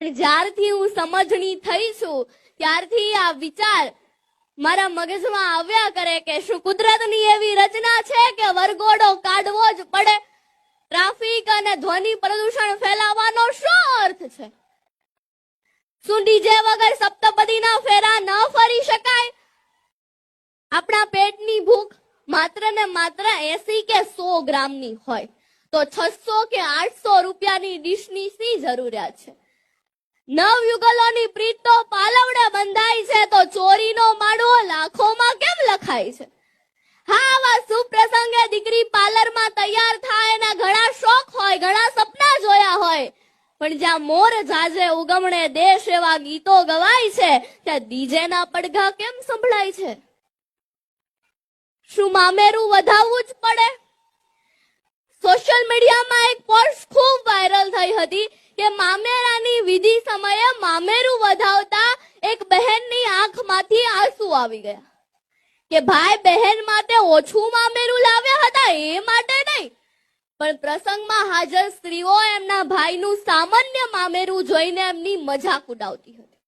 જ્યારથી હું સમજણી થઈ છું ત્યારથી આ વિચાર મારા મગજમાં આવ્યા કરે કે શું કુદરતની એવી રચના છે કે વરઘોડો કાઢવો જ પડે? ટ્રાફિક અને ધ્વનિ પ્રદૂષણ ફેલાવવાનો શું અર્થ છે? શું ડીજે વગર સપ્તપદીના ફેરા ન ફરી શકાય? આપણા પેટની ભૂખ માત્ર ને માત્ર 80 કે 100 ગ્રામની હોય તો 600 કે 800 રૂપિયાની ડીશની શી જરૂરિયાત છે? નવયુગલોની પ્રીત તો પાલવડે બંધાય છે તો ચોરીનો માળો લાખોમાં કેમ લખાય છે? હા, આવા સુપ્રસંગે દીકરી પાર્લરમાં તૈયાર થાય એના ઘણા શોખ હોય, ઘણા સપના જોયા હોય, પણ જ્યાં મોર જાજે ઉગમણે દેશ એવા ગીતો ગવાય છે ત્યાં ડીજેના પડઘા કેમ સંભળાય છે? શું મામેરું વધાવવું જ પડે? સોશિયલ મીડિયામાં એક પોસ્ટ ખૂબ વાયરલ થઈ હતી કે મામેરાની વિધિ સમયે મામેરું વધાવતા એક બહેનની આંખમાંથી આંસુ આવી ગયા કે ભાઈ બહેન માટે ઓછું મામેરું લાવ્યા હતા એ માટે નહીં, પણ પ્રસંગમાં હાજર સ્ત્રીઓ એમના ભાઈનું સામાન્ય મામેરું જોઈને એમની મજાક ઉડાવતી હતી.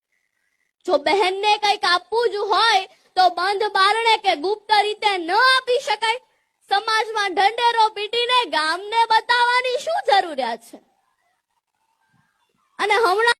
જો બહેનને કંઈક આપવું જ હોય તો બંધ બારણે કે ગુપ્ત રીતે ન આપી શકાય? સમાજમાં ઢંઢેરો પીટીને ગામને બતાવવાની શું જરૂરિયાત છે? અને હમણાં